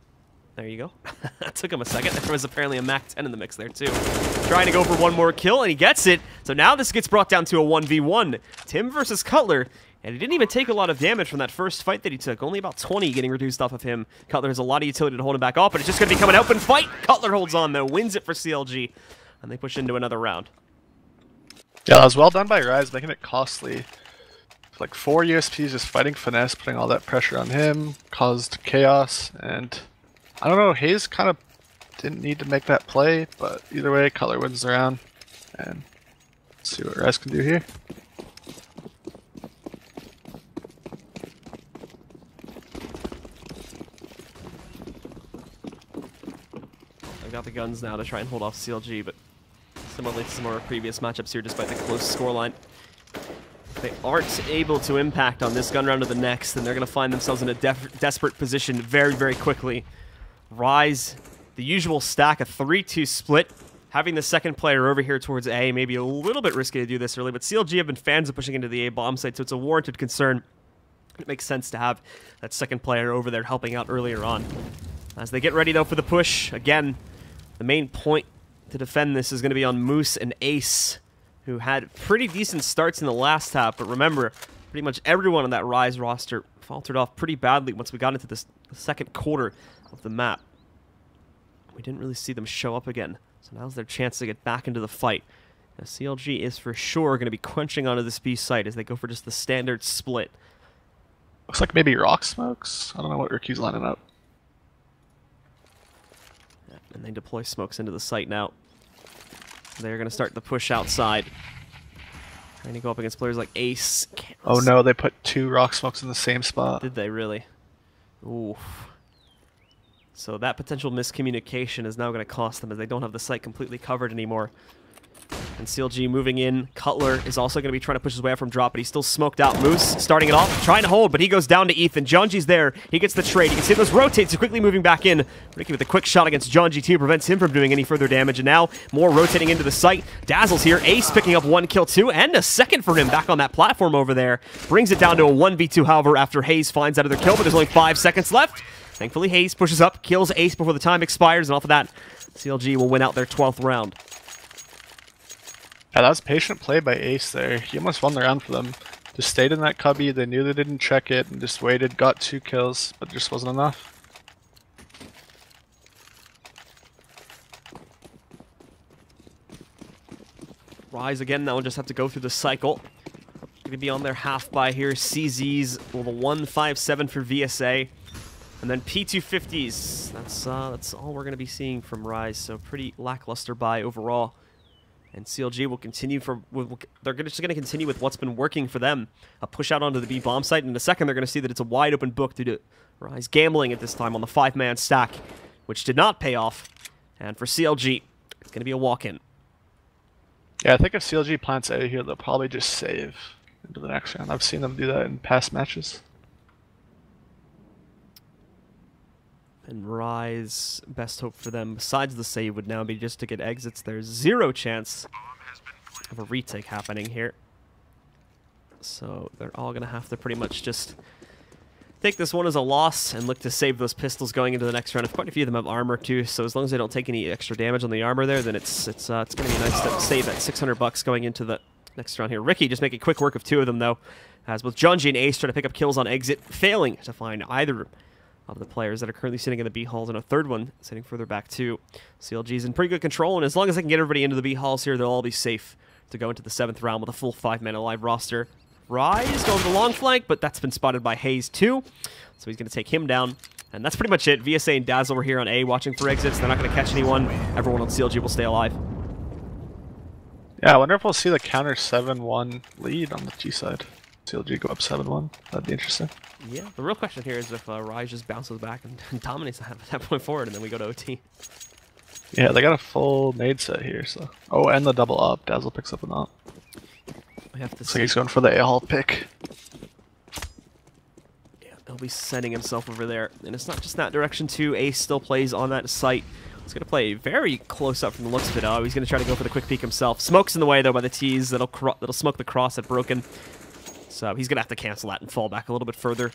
There you go. That took him a second. There was apparently a MAC-10 in the mix there, too. Trying to go for 1 more kill, and he gets it. So now this gets brought down to a 1v1. Tim versus Cutler. And he didn't even take a lot of damage from that first fight that he took. Only about 20 getting reduced off of him. Cutler has a lot of utility to hold him back off, but it's just going to become an open fight. Cutler holds on, though. Wins it for CLG. And they push into another round. Yeah, that was well done by Rise, making it costly. Like 4 USPs just fighting Finesse, putting all that pressure on him, caused chaos, and... I don't know, Hayes kind of didn't need to make that play, but either way, Cutler wins the round. And let's see what Rise can do here. I've got the guns now to try and hold off CLG, but similarly to some of our previous matchups here, despite the close scoreline, if they aren't able to impact on this gun round or the next, then they're going to find themselves in a desperate position very, very quickly. Rise, the usual stack, a 3-2 split. Having the second player over here towards A may be a little bit risky to do this early, but CLG have been fans of pushing into the A bomb site, so it's a warranted concern. It makes sense to have that second player over there helping out earlier on. As they get ready, though, for the push, again, the main point to defend this is going to be on Moose and Ace, who had pretty decent starts in the last half, but remember, pretty much everyone on that Rise roster faltered off pretty badly once we got into this second quarter of the map. We didn't really see them show up again, so now's their chance to get back into the fight. Now, CLG is for sure going to be crunching onto this B site as they go for just the standard split. Looks like maybe Rock Smokes. I don't know what Ricky's lining up. Yeah, and they deploy smokes into the site now. They're going to start the push outside. Trying to go up against players like Ace. Oh no, they put 2 Rock Smokes in the same spot. Did they really? Oof. So that potential miscommunication is now going to cost them as they don't have the site completely covered anymore. And CLG moving in. Cutler is also going to be trying to push his way out from drop, but he's still smoked out. Moose starting it off, trying to hold, but he goes down to Ethan. Jonji's there. He gets the trade. You can see those rotates. He's quickly moving back in. Ricky with a quick shot against Jonji too prevents him from doing any further damage. And now more rotating into the site. Dazzle's here. Ace picking up 1 kill too, and a second for him back on that platform over there. Brings it down to a 1v2, however, after Hayes finds out of their kill, but there's only 5 seconds left. Thankfully, Hayes pushes up, kills Ace before the time expires, and off of that, CLG will win out their 12th round. Yeah, that was patient play by Ace there. He almost won the round for them. Just stayed in that cubby, they knew they didn't check it, and just waited, got 2 kills, but just wasn't enough. Rise again, now will just have to go through the cycle. Going to be on their half buy here. CZ's with a 157 for VSA. And then P250s. That's all we're going to be seeing from Rise, so pretty lackluster buy overall. And CLG will continue they're just going to continue with what's been working for them. A push out onto the B bomb site, and in a second they're going to see that it's a wide open book due to Rise gambling at this time on the 5-man stack, which did not pay off. And for CLG, it's going to be a walk-in. Yeah, I think if CLG plants A here, they'll probably just save into the next round. I've seen them do that in past matches. And Rise, best hope for them, besides the save, would now be just to get exits. There's 0 chance of a retake happening here. So they're all going to have to pretty much just take this one as a loss and look to save those pistols going into the next round. If quite a few of them have armor too, so as long as they don't take any extra damage on the armor there, then it's going to be a nice to save at $600 going into the next round here. Ricky just making quick work of 2 of them though, as both Jonji and Ace try to pick up kills on exit, failing to find either of the players that are currently sitting in the B halls, and a third one sitting further back too. CLG's in pretty good control, and as long as they can get everybody into the B halls here, they'll all be safe to go into the 7th round with a full 5-man alive roster. Rise going to the long flank, but that's been spotted by Hayes too, so he's going to take him down. And that's pretty much it. VSA and Dazzle were here on A watching for exits. They're not going to catch anyone. Everyone on CLG will stay alive. Yeah, I wonder if we'll see the counter 7-1 lead on the G side. CLG go up 7-1. That'd be interesting. Yeah, the real question here is if Rise just bounces back and dominates that point forward, and then we go to OT. Yeah, they got a full nade set here, so... Oh, and the double up. Dazzle picks up an up. We have to Looks like he's going for the A-hall pick. Yeah, he'll be sending himself over there. And it's not just that direction, too. Ace still plays on that site. He's going to play very close up from the looks of it. Oh, he's going to try to go for the quick peek himself. Smoke's in the way, though, by the tees. That'll smoke the cross at Broken. So he's going to have to cancel that and fall back a little bit further.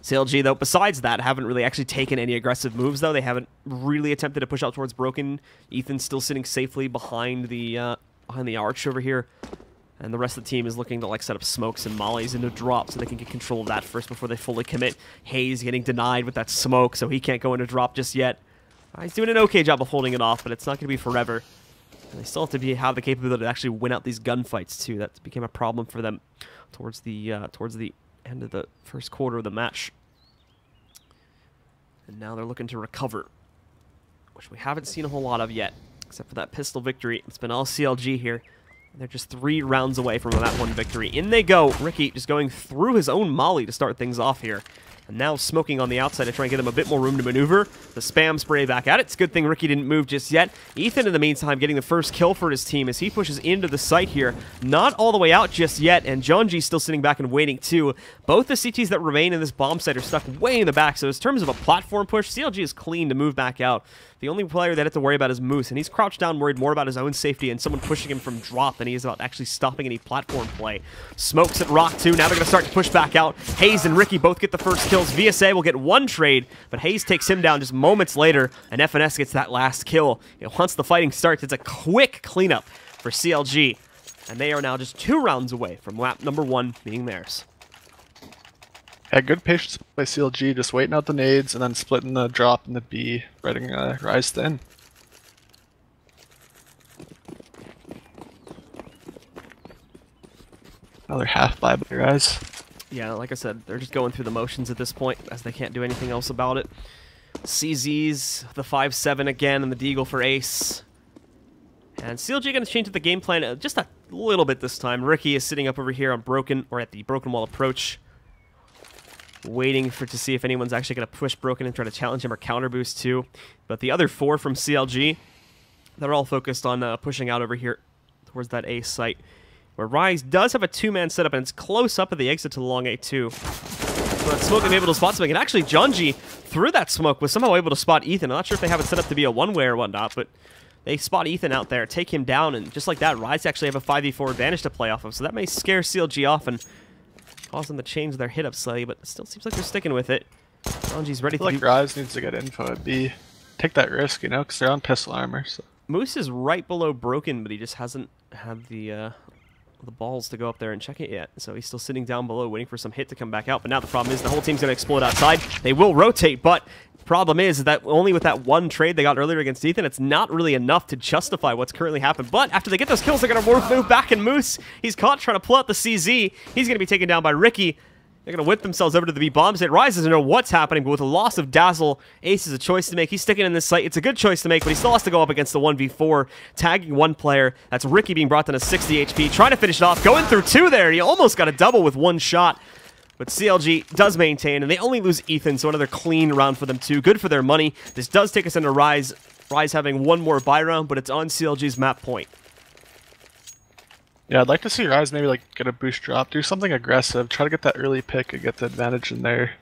CLG, though, besides that, haven't really actually taken any aggressive moves, though. They haven't really attempted to push out towards Broken. Ethan's still sitting safely behind the arch over here. And the rest of the team is looking to set up smokes and mollies into drop so they can get control of that first before they fully commit. Hayes getting denied with that smoke, so he can't go into drop just yet. He's doing an okay job of holding it off, but it's not going to be forever. And they still have to have the capability to actually win out these gunfights, too. That became a problem for them towards the end of the first quarter of the match. And now they're looking to recover, which we haven't seen a whole lot of yet, except for that pistol victory. It's been all CLG here. And they're just 3 rounds away from that one victory. In they go. Ricky just going through his own molly to start things off here. And now smoking on the outside to try and get him a bit more room to maneuver. The spam spray back at it. It's a good thing Ricky didn't move just yet. Ethan, in the meantime, getting the first kill for his team as he pushes into the site here. Not all the way out just yet, and Jonji's still sitting back and waiting too. Both the CTs that remain in this bomb site are stuck way in the back, so in terms of a platform push, CLG is clean to move back out. The only player that had to worry about is Moose, and he's crouched down, worried more about his own safety and someone pushing him from drop than he is about actually stopping any platform play. Smokes at Rock 2. Now they're going to start to push back out. Hayes and Ricky both get the first kills. VSA will get 1 trade, but Hayes takes him down just moments later, and FNS gets that last kill. Once the fighting starts, it's a quick cleanup for CLG, and they are now just 2 rounds away from lap number 1 being theirs. Yeah, good patience by CLG, just waiting out the nades and then splitting the drop in the B, letting Rise thin. Another half buy by Rise. Yeah, like I said, they're just going through the motions at this point, as they can't do anything else about it. CZ's, the 5-7 again, and the Deagle for Ace. And CLG going to change the game plan just a little bit this time. Ricky is sitting up over here on Broken, or at the Broken Wall approach. waiting to see if anyone's actually going to push Broken and try to challenge him or counter boost too. But the other 4 from CLG, they're all focused on pushing out over here towards that A site, where Rise does have a 2-man setup, and it's close up at the exit to the long A2. So that smoke, able to spot something, and actually Junji, through that smoke, was somehow able to spot Ethan. I'm not sure if they have it set up to be a one-way or whatnot, but they spot Ethan out there, take him down, and just like that, Rise actually have a 5v4 advantage to play off of, so that may scare CLG off and cause them to change their hit up slightly, but it still seems like they're sticking with it. Junji's ready to Rise needs to get info at B. Take that risk, you know, because they're on pistol armor. So. Moose is right below Broken, but he just hasn't had the balls to go up there and check it yet. So he's still sitting down below waiting for some hit to come back out. But now the problem is the whole team's going to explode outside. They will rotate, but the problem is that only with that one trade they got earlier against Ethan, it's not really enough to justify what's currently happened. But after they get those kills, they're going to move back, and Moose, he's caught trying to pull out the CZ. He's going to be taken down by Ricky. They're going to whip themselves over to the B bomb site. Rise doesn't know what's happening, but with the loss of Dazzle, Ace is a choice to make. He's sticking in this site. It's a good choice to make, but he still has to go up against the 1v4, tagging one player. That's Ricky being brought down to 60 HP, trying to finish it off. Going through 2 there. He almost got a double with 1 shot, but CLG does maintain, and they only lose Ethan, so another clean round for them too. Good for their money. This does take us into Rise. Rise having 1 more buy round, but it's on CLG's map point. Yeah, I'd like to see Rise maybe like get a boost drop, do something aggressive, try to get that early pick and get the advantage in their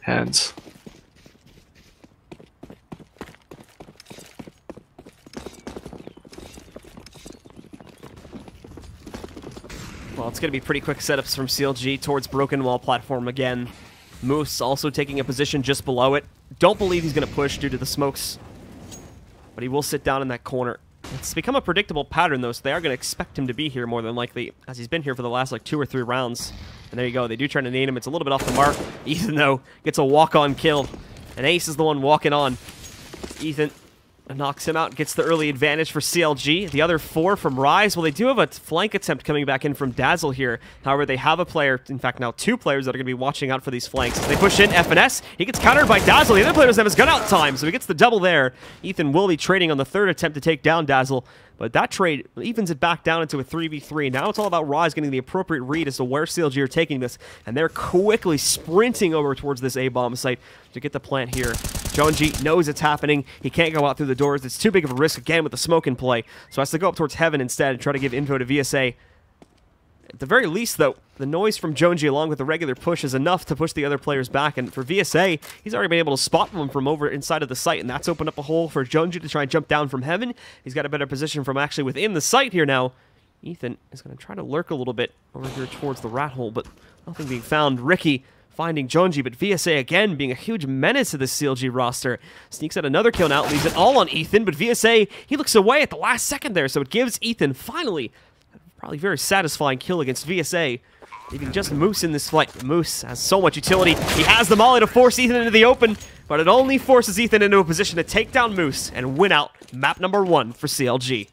hands. Well, it's going to be pretty quick setups from CLG towards Broken Wall platform again. Moose also taking a position just below it. Don't believe he's going to push due to the smokes, but he will sit down in that corner. It's become a predictable pattern, though, so they are going to expect him to be here more than likely, as he's been here for the last, like, 2 or 3 rounds. And there you go. They do try to nade him. It's a little bit off the mark. Ethan, though, gets a walk-on kill. And Ace is the one walking on. Ethan knocks him out, gets the early advantage for CLG. The other 4 from Rise, well, they do have a flank attempt coming back in from Dazzle here. However, they have a player, in fact, now 2 players that are going to be watching out for these flanks. They push in FNS. He gets countered by Dazzle. The other player doesn't have his gun out time, so he gets the double there. Ethan will be trading on the 3rd attempt to take down Dazzle. But that trade evens it back down into a 3v3. Now it's all about Rise getting the appropriate read as to where CLG are taking this. And they're quickly sprinting over towards this A-bomb site to get the plant here. Jonji knows it's happening. He can't go out through the doors. It's too big of a risk again with the smoke in play. So has to go up towards Heaven instead and try to give info to VSA. At the very least, though, the noise from Jonji along with the regular push is enough to push the other players back. And for VSA, he's already been able to spot them from over inside of the site. And that's opened up a hole for Jonji to try and jump down from Heaven. He's got a better position from actually within the site here now. Ethan is going to try to lurk a little bit over here towards the rat hole, but nothing being found. Ricky finding Jonji, but VSA again being a huge menace to the CLG roster. Sneaks out another kill now, leaves it all on Ethan, but VSA, he looks away at the last second there, so it gives Ethan finally probably very satisfying kill against VSA. Leaving just Moose in this fight. Moose has so much utility. He has the molly to force Ethan into the open, but it only forces Ethan into a position to take down Moose and win out map number 1 for CLG.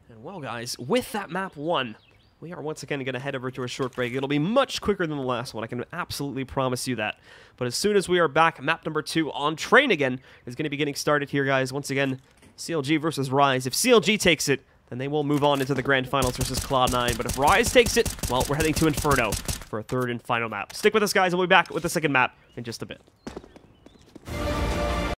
And well, guys, with that map 1, we are once again going to head over to a short break. It'll be much quicker than the last one. I can absolutely promise you that. But as soon as we are back, map number 2 on train again is going to be getting started here, guys. Once again, CLG versus Rise. If CLG takes it, then they will move on into the grand finals versus Cloud9. But if Rise takes it, well, we're heading to Inferno for a 3rd and final map. Stick with us, guys. We'll be back with the second map in just a bit.